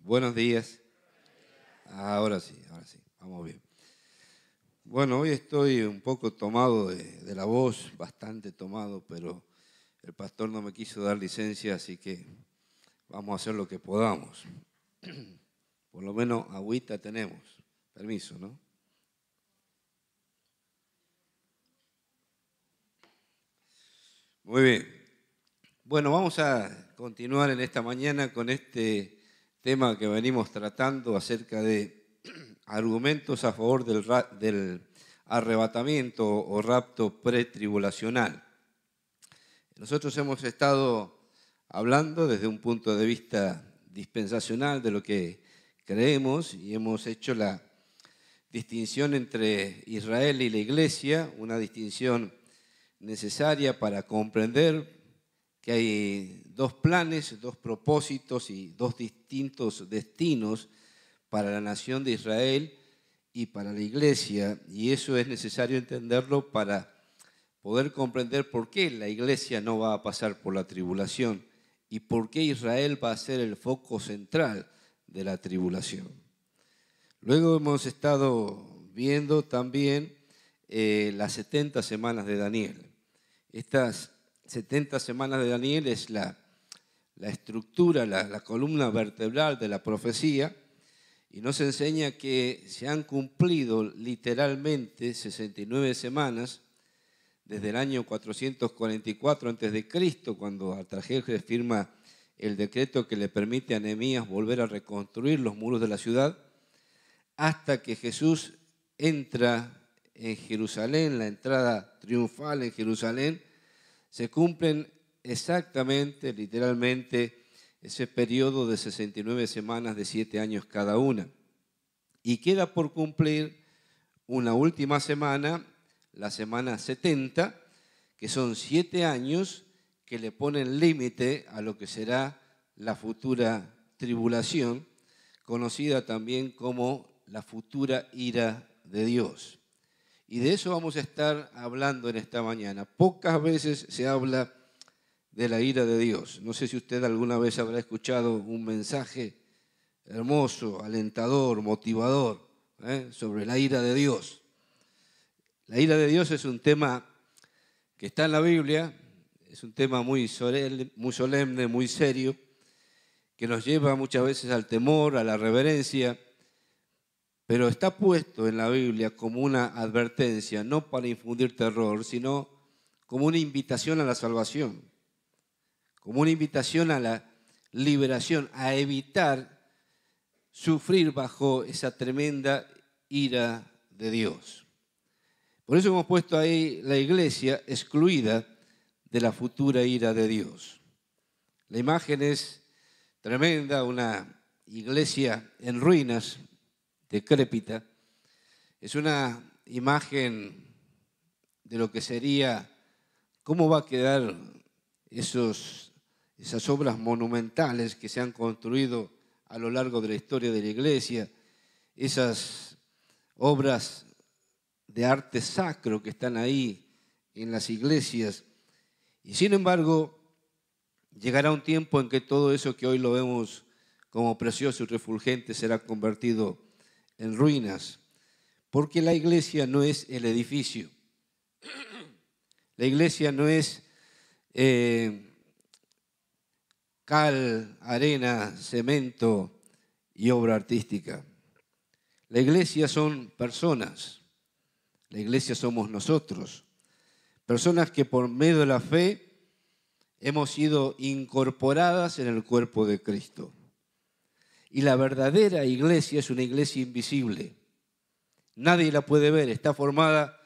Buenos días. Ahora sí, vamos bien. Bueno, hoy estoy un poco tomado de la voz, bastante tomado, pero el pastor no me quiso dar licencia, así que vamos a hacer lo que podamos. Por lo menos agüita tenemos. Permiso, ¿no? Muy bien. Bueno, vamos a continuar en esta mañana con este tema que venimos tratando acerca de argumentos a favor del arrebatamiento o rapto pretribulacional. Nosotros hemos estado hablando desde un punto de vista dispensacional de lo que creemos y hemos hecho la distinción entre Israel y la Iglesia, una distinción necesaria para comprender que hay dos planes, dos propósitos y dos distintos destinos para la nación de Israel y para la Iglesia, y eso es necesario entenderlo para poder comprender por qué la Iglesia no va a pasar por la tribulación y por qué Israel va a ser el foco central de la tribulación. Luego hemos estado viendo también las 70 semanas de Daniel. Estas 70 semanas de Daniel es la estructura, la columna vertebral de la profecía, y nos enseña que se han cumplido literalmente 69 semanas desde el año 444 a.C., cuando Artajerjes firma el decreto que le permite a Nehemías volver a reconstruir los muros de la ciudad, hasta que Jesús entra en Jerusalén, la entrada triunfal en Jerusalén. Se cumplen exactamente, literalmente, ese periodo de 69 semanas de 7 años cada una. Y queda por cumplir una última semana, la semana 70, que son 7 años que le ponen límite a lo que será la futura tribulación, conocida también como la futura ira de Dios. Y de eso vamos a estar hablando en esta mañana. Pocas veces se habla de la ira de Dios. No sé si usted alguna vez habrá escuchado un mensaje hermoso, alentador, motivador, sobre la ira de Dios. La ira de Dios es un tema que está en la Biblia, es un tema muy solemne, muy serio, que nos lleva muchas veces al temor, a la reverencia, pero está puesto en la Biblia como una advertencia, no para infundir terror, sino como una invitación a la salvación, como una invitación a la liberación, a evitar sufrir bajo esa tremenda ira de Dios. Por eso hemos puesto ahí la iglesia excluida de la futura ira de Dios. La imagen es tremenda, una iglesia en ruinas, decrépita. Es una imagen de lo que sería, cómo va a quedar esas obras monumentales que se han construido a lo largo de la historia de la iglesia, esas obras de arte sacro que están ahí en las iglesias. Y sin embargo, llegará un tiempo en que todo eso que hoy lo vemos como precioso y refulgente será convertido en ruinas, porque la iglesia no es el edificio. La iglesia no es cal, arena, cemento y obra artística. La iglesia son personas. La iglesia somos nosotros. Personas que por medio de la fe hemos sido incorporadas en el cuerpo de Cristo. Y la verdadera iglesia es una iglesia invisible. Nadie la puede ver. Está formada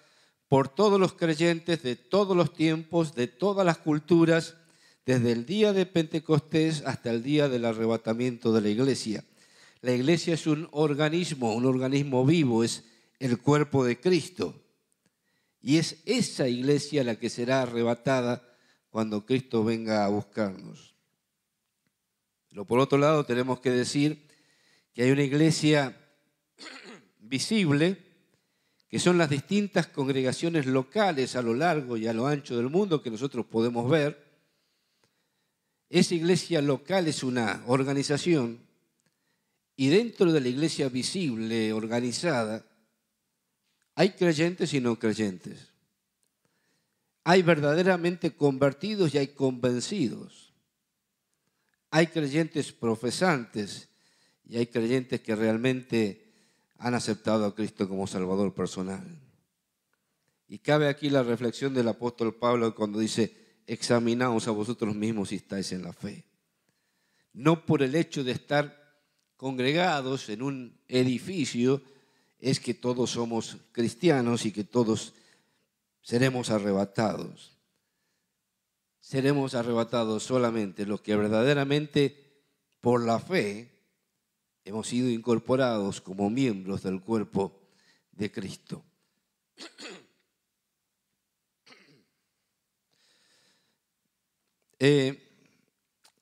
por todos los creyentes de todos los tiempos, de todas las culturas, desde el día de Pentecostés hasta el día del arrebatamiento de la iglesia. La iglesia es un organismo vivo, es el cuerpo de Cristo. Y es esa iglesia la que será arrebatada cuando Cristo venga a buscarnos. Pero por otro lado tenemos que decir que hay una iglesia visible, que son las distintas congregaciones locales a lo largo y a lo ancho del mundo que nosotros podemos ver. Esa iglesia local es una organización, Y dentro de la iglesia visible, organizada, hay creyentes y no creyentes. Hay verdaderamente convertidos y hay convencidos. Hay creyentes profesantes y hay creyentes que realmente han aceptado a Cristo como Salvador personal. Y cabe aquí la reflexión del apóstol Pablo cuando dice: examinaos a vosotros mismos si estáis en la fe. No por el hecho de estar congregados en un edificio es que todos somos cristianos y que todos seremos arrebatados. Seremos arrebatados solamente los que verdaderamente por la fe hemos sido incorporados como miembros del cuerpo de Cristo.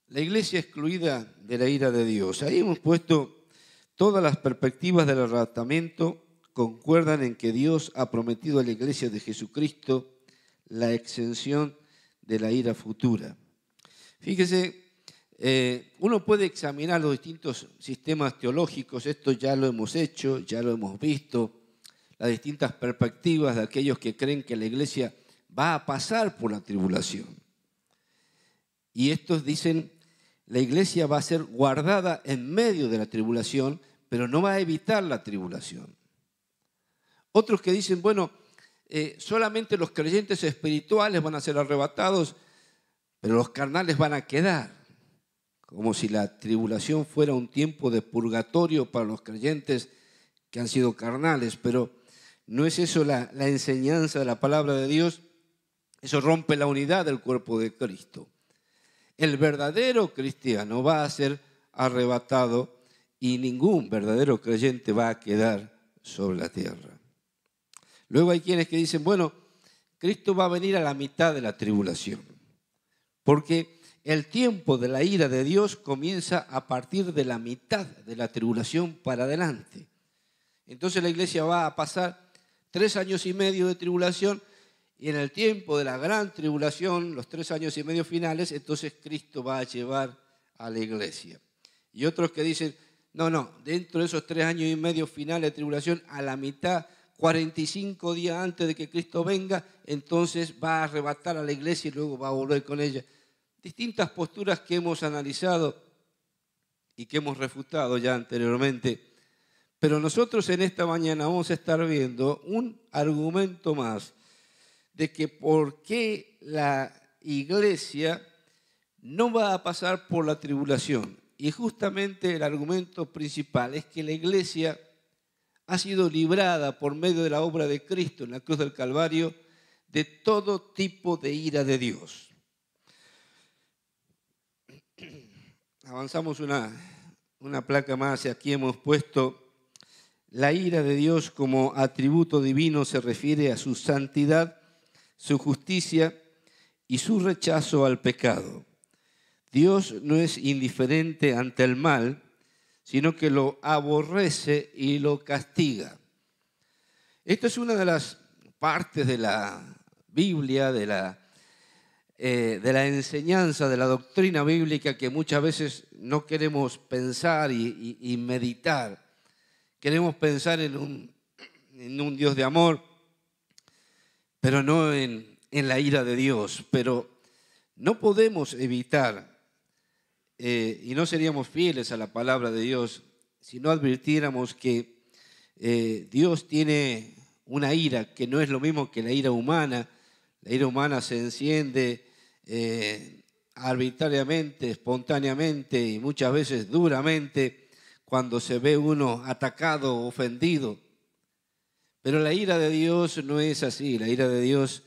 La iglesia excluida de la ira de Dios. Ahí hemos puesto todas las perspectivas del arrebatamiento concuerdan en que Dios ha prometido a la iglesia de Jesucristo la exención de la ira futura. Fíjese, uno puede examinar los distintos sistemas teológicos, esto ya lo hemos hecho, ya lo hemos visto, las distintas perspectivas de aquellos que creen que la iglesia va a pasar por la tribulación. Y estos dicen, la iglesia va a ser guardada en medio de la tribulación, pero no va a evitar la tribulación. Otros que dicen, bueno, solamente los creyentes espirituales van a ser arrebatados, pero los carnales van a quedar. Como si la tribulación fuera un tiempo de purgatorio para los creyentes que han sido carnales, pero no es eso la enseñanza de la palabra de Dios. Eso rompe la unidad del cuerpo de Cristo. El verdadero cristiano va a ser arrebatado y ningún verdadero creyente va a quedar sobre la tierra. Luego hay quienes que dicen, bueno, Cristo va a venir a la mitad de la tribulación, porque el tiempo de la ira de Dios comienza a partir de la mitad de la tribulación para adelante. Entonces la iglesia va a pasar 3 años y medio de tribulación y en el tiempo de la gran tribulación, los 3 años y medio finales, entonces Cristo va a llevar a la iglesia. Y otros que dicen, no, dentro de esos 3 años y medio finales de tribulación, a la mitad, 45 días antes de que Cristo venga, entonces va a arrebatar a la iglesia y luego va a volver con ella. Distintas posturas que hemos analizado y que hemos refutado ya anteriormente. Pero nosotros en esta mañana vamos a estar viendo un argumento más de que por qué la iglesia no va a pasar por la tribulación. Y justamente el argumento principal es que la iglesia ha sido librada por medio de la obra de Cristo en la cruz del Calvario de todo tipo de ira de Dios. Avanzamos una placa más y aquí hemos puesto la ira de Dios como atributo divino se refiere a su santidad, su justicia y su rechazo al pecado. Dios no es indiferente ante el mal, sino que lo aborrece y lo castiga. Esto es una de las partes de la Biblia, de la enseñanza, de la doctrina bíblica que muchas veces no queremos pensar y meditar. Queremos pensar en un Dios de amor, pero no en la ira de Dios. Pero no podemos evitar, y no seríamos fieles a la palabra de Dios, si no advirtiéramos que Dios tiene una ira que no es lo mismo que la ira humana. La ira humana se enciende arbitrariamente, espontáneamente y muchas veces duramente cuando se ve uno atacado, ofendido. Pero la ira de Dios no es así. La ira de Dios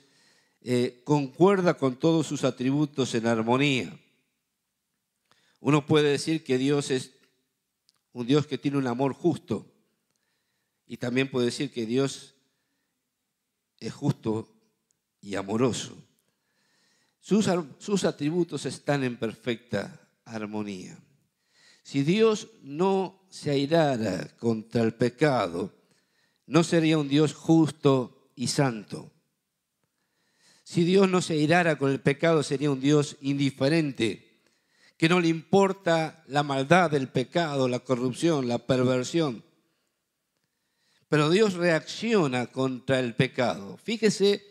concuerda con todos sus atributos en armonía. Uno puede decir que Dios es un Dios que tiene un amor justo y también puede decir que Dios es justo y amoroso. Sus atributos están en perfecta armonía. Si Dios no se airara contra el pecado, no sería un Dios justo y santo. Si Dios no se airara con el pecado, sería un Dios indiferente, que no le importa la maldad, el pecado, la corrupción, la perversión. Pero Dios reacciona contra el pecado. Fíjese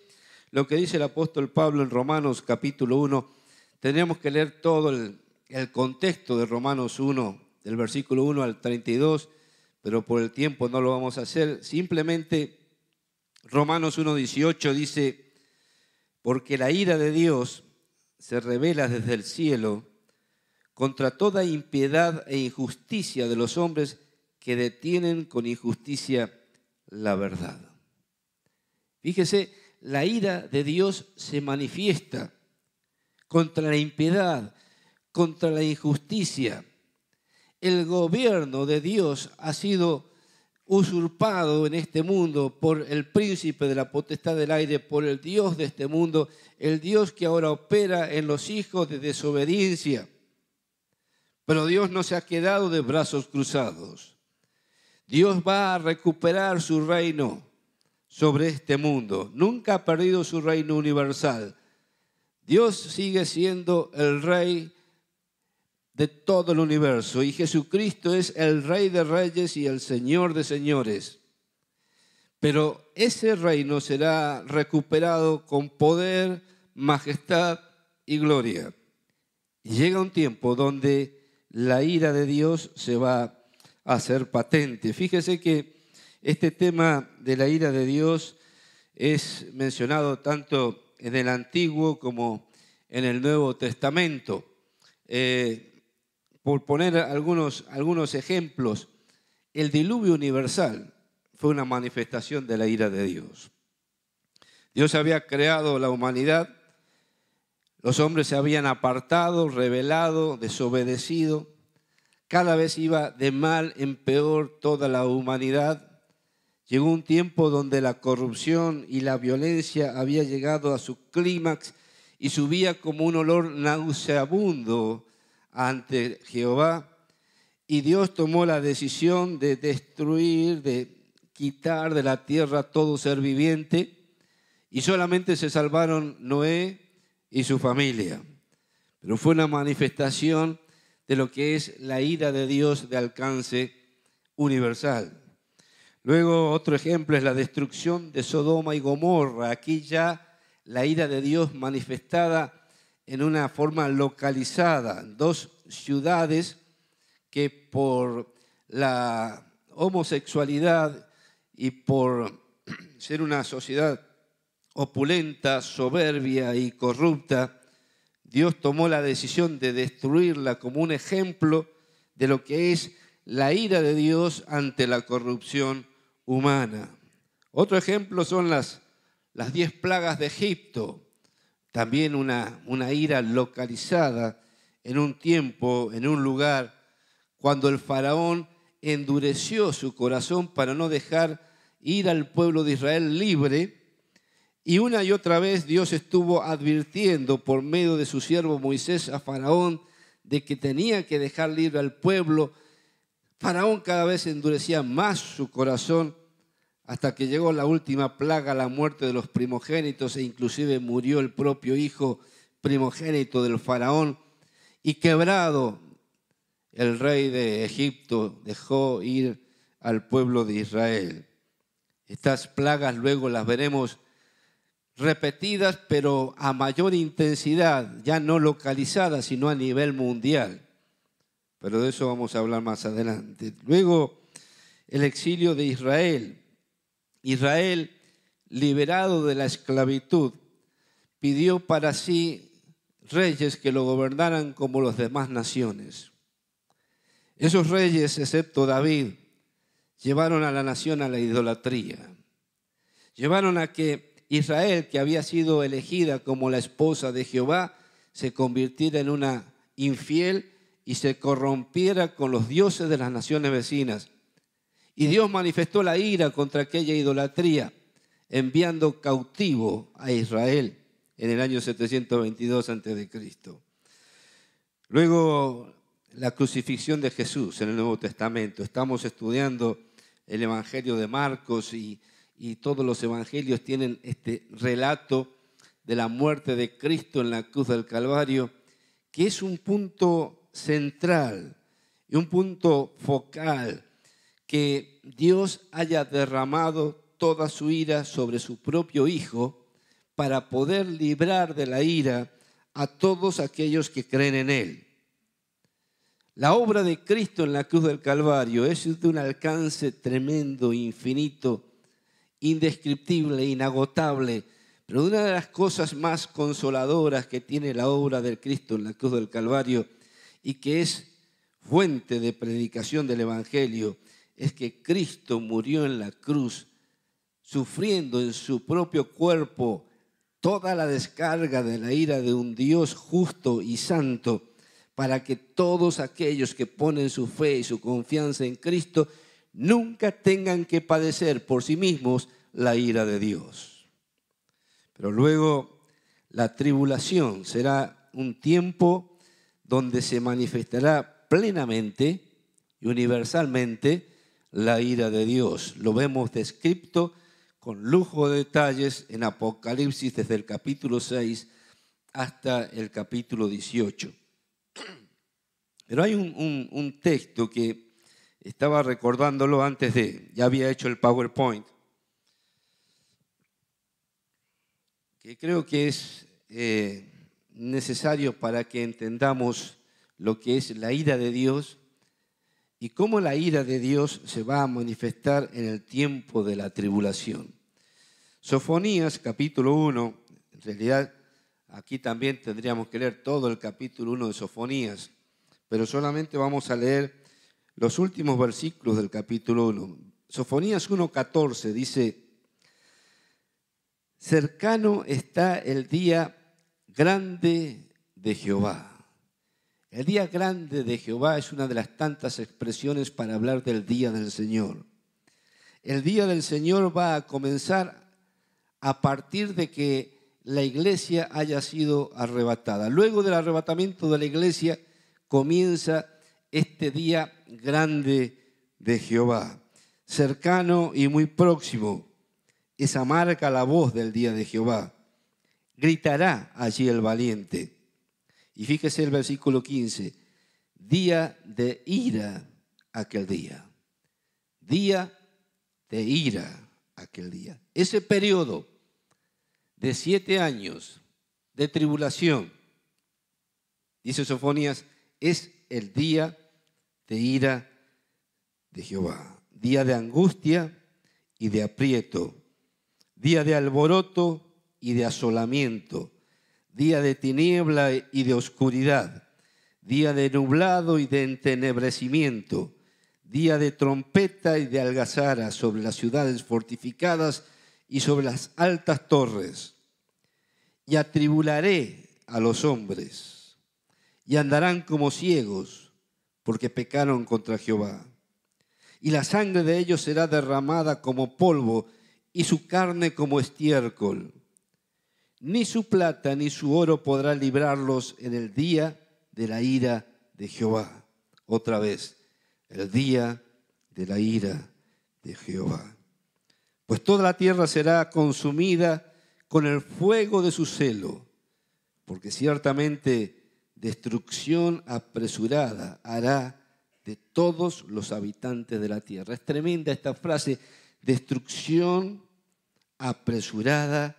lo que dice el apóstol Pablo en Romanos capítulo 1. Tendríamos que leer todo el contexto de Romanos 1, del versículo 1 al 32, pero por el tiempo no lo vamos a hacer. Simplemente Romanos 1:18 dice: porque la ira de Dios se revela desde el cielo contra toda impiedad e injusticia de los hombres que detienen con injusticia la verdad. Fíjese, la ira de Dios se manifiesta contra la impiedad, contra la injusticia. El gobierno de Dios ha sido usurpado en este mundo por el príncipe de la potestad del aire, por el Dios de este mundo, el Dios que ahora opera en los hijos de desobediencia. Pero Dios no se ha quedado de brazos cruzados. Dios va a recuperar su reino sobre este mundo. Nunca ha perdido su reino universal. Dios sigue siendo el rey de todo el universo y Jesucristo es el Rey de Reyes y el Señor de Señores. Pero ese reino será recuperado con poder, majestad y gloria. Y llega un tiempo donde la ira de Dios se va a hacer patente. Fíjese que este tema de la ira de Dios es mencionado tanto en el Antiguo como en el Nuevo Testamento. Por poner algunos ejemplos, el diluvio universal fue una manifestación de la ira de Dios. Dios había creado la humanidad, los hombres se habían apartado, rebelado, desobedecido, cada vez iba de mal en peor toda la humanidad. Llegó un tiempo donde la corrupción y la violencia había llegado a su clímax y subía como un olor nauseabundo ante Jehová, y Dios tomó la decisión de destruir, de quitar de la tierra todo ser viviente, y solamente se salvaron Noé y su familia. Pero fue una manifestación de lo que es la ira de Dios de alcance universal. Luego otro ejemplo es la destrucción de Sodoma y Gomorra. Aquí ya la ira de Dios manifestada en una forma localizada, dos ciudades que por la homosexualidad y por ser una sociedad opulenta, soberbia y corrupta, Dios tomó la decisión de destruirla como un ejemplo de lo que es la ira de Dios ante la corrupción humana. Otro ejemplo son las 10 plagas de Egipto. También una ira localizada en un tiempo, en un lugar, cuando el faraón endureció su corazón para no dejar ir al pueblo de Israel libre. Y una y otra vez Dios estuvo advirtiendo por medio de su siervo Moisés a Faraón de que tenía que dejar libre al pueblo. Faraón cada vez endurecía más su corazón hasta que llegó la última plaga, la muerte de los primogénitos, e inclusive murió el propio hijo primogénito del faraón. Y quebrado, el rey de Egipto dejó ir al pueblo de Israel. Estas plagas luego las veremos repetidas, pero a mayor intensidad, ya no localizadas, sino a nivel mundial. Pero de eso vamos a hablar más adelante. Luego, el exilio de Israel. Israel, liberado de la esclavitud, pidió para sí reyes que lo gobernaran como las demás naciones. Esos reyes, excepto David, llevaron a la nación a la idolatría. Llevaron a que Israel, que había sido elegida como la esposa de Jehová, se convirtiera en una infiel y se corrompiera con los dioses de las naciones vecinas. Y Dios manifestó la ira contra aquella idolatría, enviando cautivo a Israel en el año 722 a.C. Luego, la crucifixión de Jesús en el Nuevo Testamento. Estamos estudiando el Evangelio de Marcos y todos los evangelios tienen este relato de la muerte de Cristo en la cruz del Calvario, que es un punto central y un punto focal, que Dios haya derramado toda su ira sobre su propio Hijo para poder librar de la ira a todos aquellos que creen en Él. La obra de Cristo en la cruz del Calvario es de un alcance tremendo, infinito, indescriptible, inagotable, pero una de las cosas más consoladoras que tiene la obra del Cristo en la cruz del Calvario y que es fuente de predicación del Evangelio es que Cristo murió en la cruz sufriendo en su propio cuerpo toda la descarga de la ira de un Dios justo y santo, para que todos aquellos que ponen su fe y su confianza en Cristo nunca tengan que padecer por sí mismos la ira de Dios. Pero luego la tribulación será un tiempo donde se manifestará plenamente y universalmente la ira de Dios. Lo vemos descrito con lujo de detalles en Apocalipsis desde el capítulo 6 hasta el capítulo 18. Pero hay un texto que estaba recordándolo antes ya había hecho el PowerPoint, que creo que es necesario para que entendamos lo que es la ira de Dios y cómo la ira de Dios se va a manifestar en el tiempo de la tribulación. Sofonías, capítulo 1, en realidad aquí también tendríamos que leer todo el capítulo 1 de Sofonías, pero solamente vamos a leer los últimos versículos del capítulo 1. Sofonías 1:14 dice: cercano está el día grande de Jehová. El día grande de Jehová es una de las tantas expresiones para hablar del día del Señor. El día del Señor va a comenzar a partir de que la iglesia haya sido arrebatada. Luego del arrebatamiento de la iglesia comienza este día grande de Jehová. Cercano y muy próximo es amarga la voz del día de Jehová. Gritará allí el valiente. Y fíjese el versículo 15, día de ira aquel día. Día de ira aquel día. Ese periodo de 7 años de tribulación, dice Sofonías, es el día de ira de Jehová. Día de angustia y de aprieto. Día de alboroto y de asolamiento. Día de tiniebla y de oscuridad, día de nublado y de entenebrecimiento, día de trompeta y de algazara sobre las ciudades fortificadas y sobre las altas torres. Y atribularé a los hombres, y andarán como ciegos, porque pecaron contra Jehová. Y la sangre de ellos será derramada como polvo, y su carne como estiércol. Ni su plata ni su oro podrá librarlos en el día de la ira de Jehová. Otra vez, el día de la ira de Jehová. Pues toda la tierra será consumida con el fuego de su celo, porque ciertamente destrucción apresurada hará de todos los habitantes de la tierra. Es tremenda esta frase, destrucción apresurada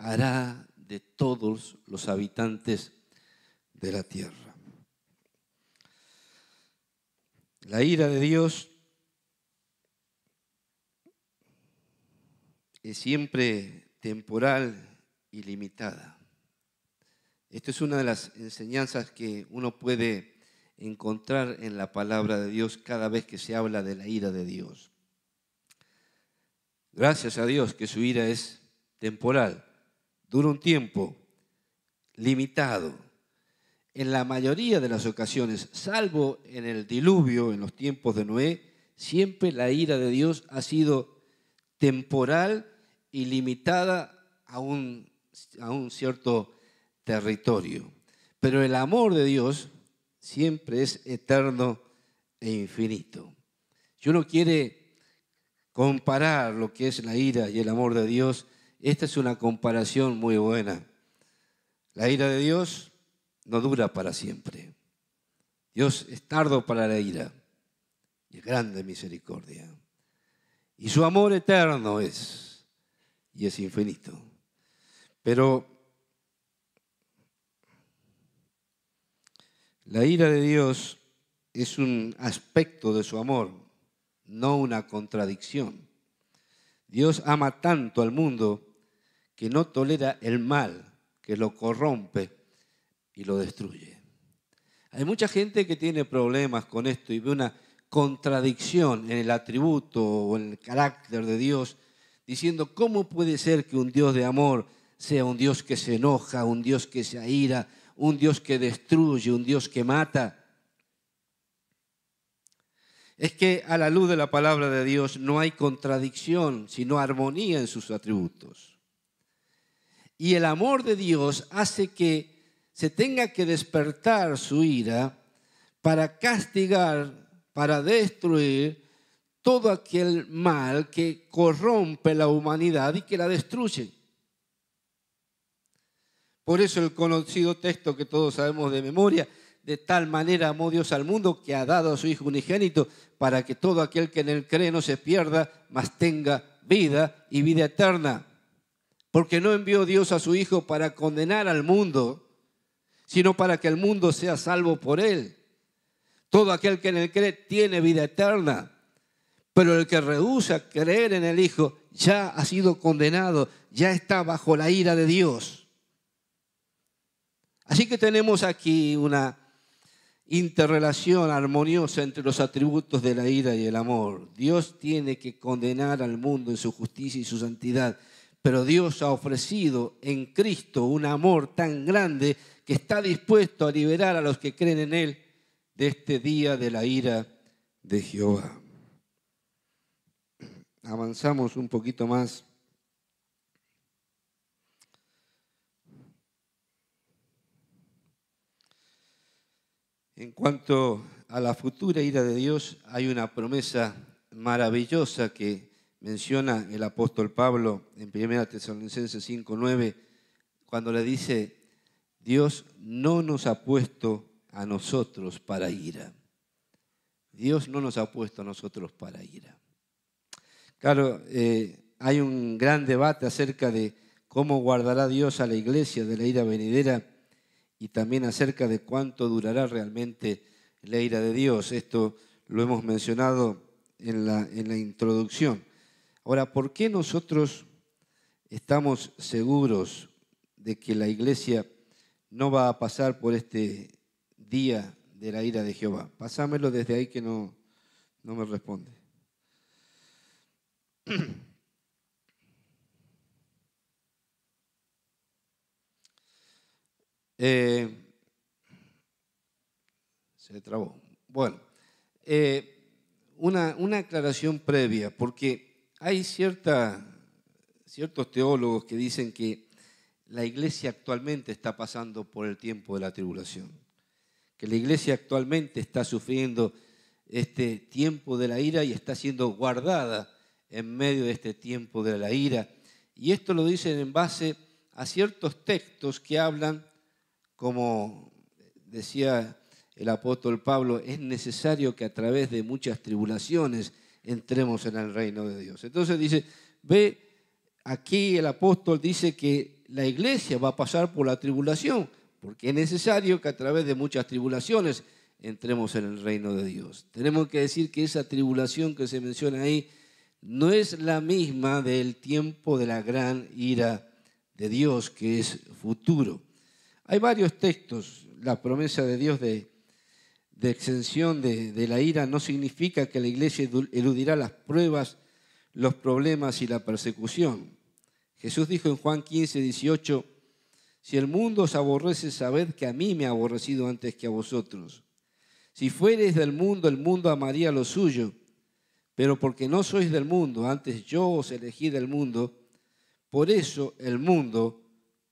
hará de todos los habitantes de la tierra. La ira de Dios es siempre temporal y limitada. Esta es una de las enseñanzas que uno puede encontrar en la palabra de Dios cada vez que se habla de la ira de Dios. Gracias a Dios que su ira es temporal. Dura un tiempo limitado. En la mayoría de las ocasiones, salvo en el diluvio, en los tiempos de Noé, siempre la ira de Dios ha sido temporal y limitada a un cierto territorio. Pero el amor de Dios siempre es eterno e infinito. Si uno quiere comparar lo que es la ira y el amor de Dios, esta es una comparación muy buena. La ira de Dios no dura para siempre. Dios es tardo para la ira y es grande misericordia. Y su amor eterno es, y es infinito. Pero la ira de Dios es un aspecto de su amor, no una contradicción. Dios ama tanto al mundo que no tolera el mal, que lo corrompe y lo destruye. Hay mucha gente que tiene problemas con esto y ve una contradicción en el atributo o en el carácter de Dios, diciendo, ¿cómo puede ser que un Dios de amor sea un Dios que se enoja, un Dios que se aira, un Dios que destruye, un Dios que mata? Es que a la luz de la palabra de Dios no hay contradicción, sino armonía en sus atributos. Y el amor de Dios hace que se tenga que despertar su ira para castigar, para destruir todo aquel mal que corrompe la humanidad y que la destruye. Por eso el conocido texto que todos sabemos de memoria: de tal manera amó Dios al mundo que ha dado a su Hijo unigénito para que todo aquel que en él cree no se pierda, mas tenga vida y vida eterna. Porque no envió Dios a su Hijo para condenar al mundo, sino para que el mundo sea salvo por él. Todo aquel que en él cree tiene vida eterna, pero el que rehúsa creer en el Hijo ya ha sido condenado, ya está bajo la ira de Dios. Así que tenemos aquí una interrelación armoniosa entre los atributos de la ira y el amor. Dios tiene que condenar al mundo en su justicia y su santidad, pero Dios ha ofrecido en Cristo un amor tan grande que está dispuesto a liberar a los que creen en Él de este día de la ira de Jehová. Avanzamos un poquito más. En cuanto a la futura ira de Dios, hay una promesa maravillosa que menciona el apóstol Pablo en 1 Tesalonicenses 5:9, cuando le dice: Dios no nos ha puesto a nosotros para ira. Dios no nos ha puesto a nosotros para ira. Claro, hay un gran debate acerca de cómo guardará Dios a la iglesia de la ira venidera y también acerca de cuánto durará realmente la ira de Dios. Esto lo hemos mencionado en la introducción. Ahora, ¿por qué nosotros estamos seguros de que la iglesia no va a pasar por este día de la ira de Jehová? Pásamelo desde ahí que no me responde. Se trabó. Bueno, una aclaración previa, porque hay ciertos teólogos que dicen que la iglesia actualmente está pasando por el tiempo de la tribulación, que la iglesia actualmente está sufriendo este tiempo de la ira y está siendo guardada en medio de este tiempo de la ira. Y esto lo dicen en base a ciertos textos que hablan, como decía el apóstol Pablo, es necesario que a través de muchas tribulaciones entremos en el reino de Dios. Entonces dice, ve, aquí el apóstol dice que la iglesia va a pasar por la tribulación, porque es necesario que a través de muchas tribulaciones entremos en el reino de Dios. Tenemos que decir que esa tribulación que se menciona ahí no es la misma del tiempo de la gran ira de Dios, que es futuro. Hay varios textos. La promesa de Dios de exención de la ira no significa que la iglesia eludirá las pruebas, los problemas y la persecución. Jesús dijo en Juan 15:18, si el mundo os aborrece, sabed que a mí me ha aborrecido antes que a vosotros. Si fuereis del mundo, el mundo amaría lo suyo, pero porque no sois del mundo, antes yo os elegí del mundo, por eso el mundo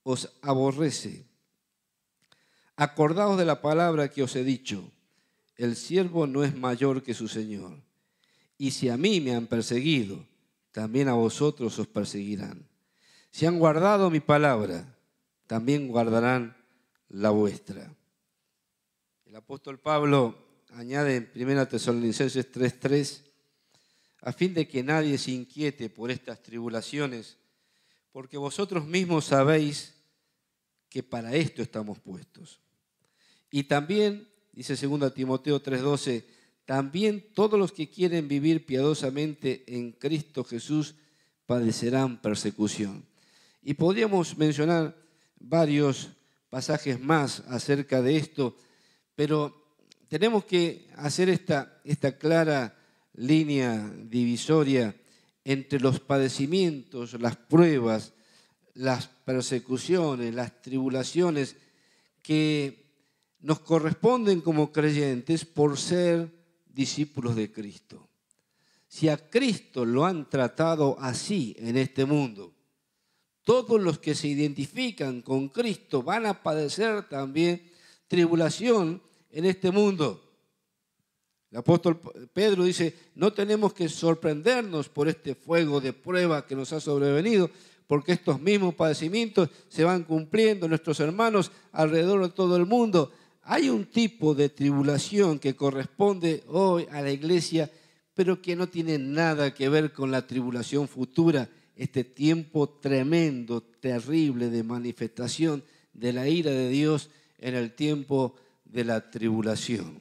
os aborrece. Acordaos de la palabra que os he dicho, el siervo no es mayor que su Señor. Y si a mí me han perseguido, también a vosotros os perseguirán. Si han guardado mi palabra, también guardarán la vuestra. El apóstol Pablo añade en 1 Tesalonicenses 3:3, a fin de que nadie se inquiete por estas tribulaciones, porque vosotros mismos sabéis que para esto estamos puestos. Y también, dice 2 Timoteo 3:12, también todos los que quieren vivir piadosamente en Cristo Jesús padecerán persecución. Y podríamos mencionar varios pasajes más acerca de esto, pero tenemos que hacer esta clara línea divisoria entre los padecimientos, las pruebas, las persecuciones, las tribulaciones que nos corresponden como creyentes por ser discípulos de Cristo. Si a Cristo lo han tratado así en este mundo, todos los que se identifican con Cristo van a padecer también tribulación en este mundo. El apóstol Pedro dice, no tenemos que sorprendernos por este fuego de prueba que nos ha sobrevenido, porque estos mismos padecimientos se van cumpliendo nuestros hermanos alrededor de todo el mundo. Hay un tipo de tribulación que corresponde hoy a la iglesia, pero que no tiene nada que ver con la tribulación futura, este tiempo tremendo, terrible de manifestación de la ira de Dios en el tiempo de la tribulación.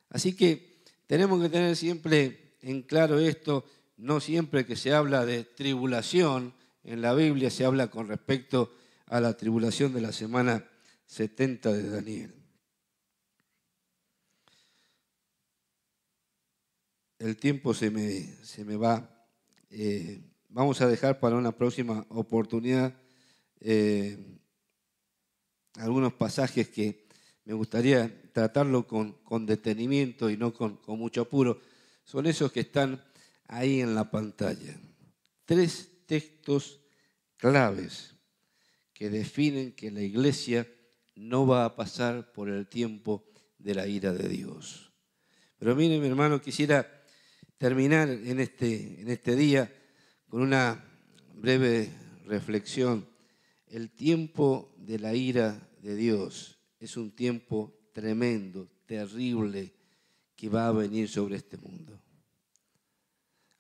Así que tenemos que tener siempre en claro esto, no siempre que se habla de tribulación, en la Biblia se habla con respecto a la tribulación de la semana 70 de Daniel. El tiempo se me va. Vamos a dejar para una próxima oportunidad algunos pasajes que me gustaría tratarlo con detenimiento y no con mucho apuro. Son esos que están ahí en la pantalla. 3 textos claves que definen que la iglesia no va a pasar por el tiempo de la ira de Dios. Pero miren, mi hermano, quisiera terminar en este día con una breve reflexión. El tiempo de la ira de Dios es un tiempo tremendo, terrible, que va a venir sobre este mundo.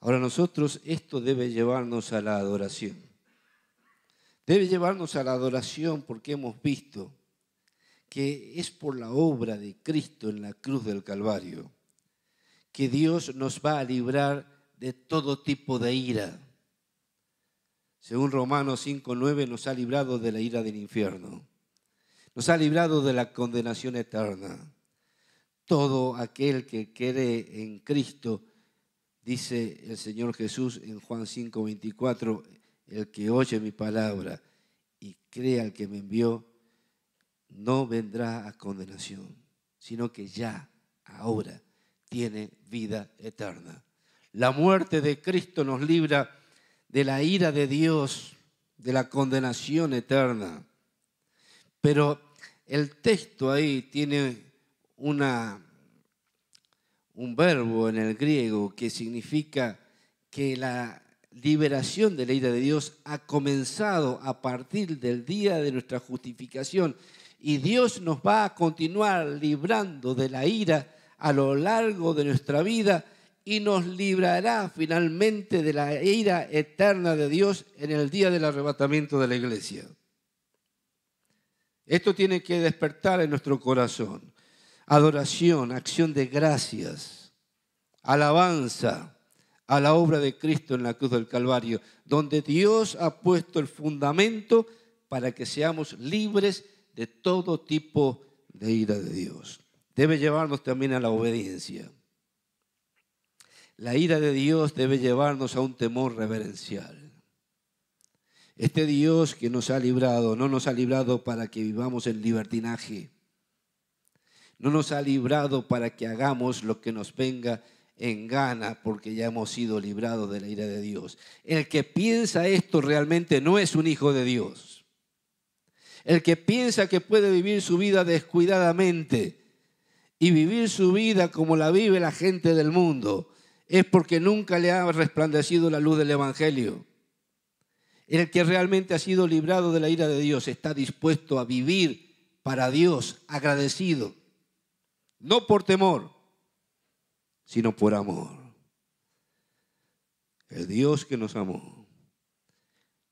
Ahora nosotros, esto debe llevarnos a la adoración. Debe llevarnos a la adoración porque hemos visto que es por la obra de Cristo en la cruz del Calvario que Dios nos va a librar de todo tipo de ira. Según Romanos 5:9, nos ha librado de la ira del infierno. Nos ha librado de la condenación eterna. Todo aquel que cree en Cristo, dice el Señor Jesús en Juan 5:24, el que oye mi palabra y cree al que me envió, no vendrá a condenación, sino que ya, ahora, tiene vida eterna. La muerte de Cristo nos libra de la ira de Dios, de la condenación eterna. Pero el texto ahí tiene un verbo en el griego que significa que la liberación de la ira de Dios ha comenzado a partir del día de nuestra justificación y Dios nos va a continuar librando de la ira a lo largo de nuestra vida y nos librará finalmente de la ira eterna de Dios en el día del arrebatamiento de la iglesia. Esto tiene que despertar en nuestro corazón. Adoración, acción de gracias, alabanza a la obra de Cristo en la cruz del Calvario, donde Dios ha puesto el fundamento para que seamos libres de todo tipo de ira de Dios. Debe llevarnos también a la obediencia. La ira de Dios debe llevarnos a un temor reverencial. Este Dios que nos ha librado, no nos ha librado para que vivamos en libertinaje. No nos ha librado para que hagamos lo que nos venga en gana, porque ya hemos sido librados de la ira de Dios. El que piensa esto realmente no es un hijo de Dios. El que piensa que puede vivir su vida descuidadamente y vivir su vida como la vive la gente del mundo, es porque nunca le ha resplandecido la luz del Evangelio. El que realmente ha sido librado de la ira de Dios está dispuesto a vivir para Dios, agradecido. no por temor, sino por amor. El Dios que nos amó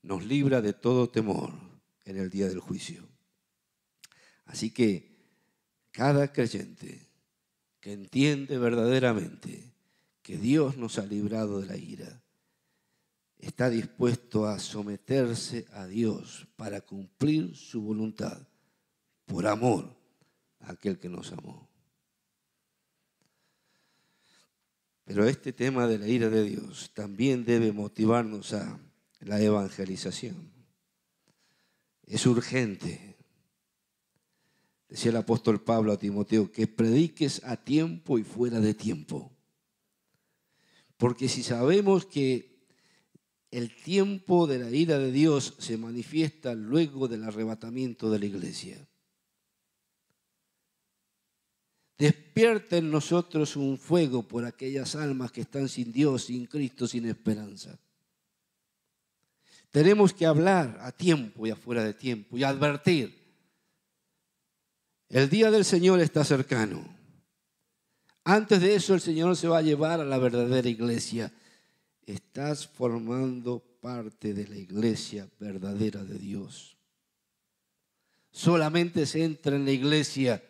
nos libra de todo temor en el día del juicio. Así que cada creyente que entiende verdaderamente que Dios nos ha librado de la ira, está dispuesto a someterse a Dios para cumplir su voluntad por amor a aquel que nos amó. Pero este tema de la ira de Dios también debe motivarnos a la evangelización. Es urgente. Decía el apóstol Pablo a Timoteo, que prediques a tiempo y fuera de tiempo. Porque si sabemos que el tiempo de la ira de Dios se manifiesta luego del arrebatamiento de la iglesia, despierta en nosotros un fuego por aquellas almas que están sin Dios, sin Cristo, sin esperanza. Tenemos que hablar a tiempo y afuera de tiempo y advertir. El día del Señor está cercano. Antes de eso el Señor se va a llevar a la verdadera iglesia. Estás formando parte de la iglesia verdadera de Dios. Solamente se entra en la iglesia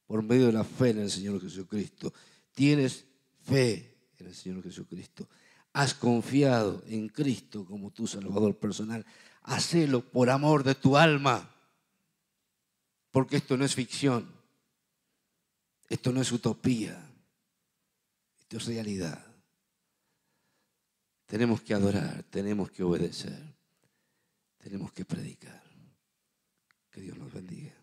por medio de la fe en el Señor Jesucristo. Tienes fe en el Señor Jesucristo. Has confiado en Cristo como tu Salvador personal. Hacelo por amor de tu alma. Porque esto no es ficción. Esto no es utopía. Esto es realidad. Tenemos que adorar, tenemos que obedecer, tenemos que predicar. Que Dios nos bendiga.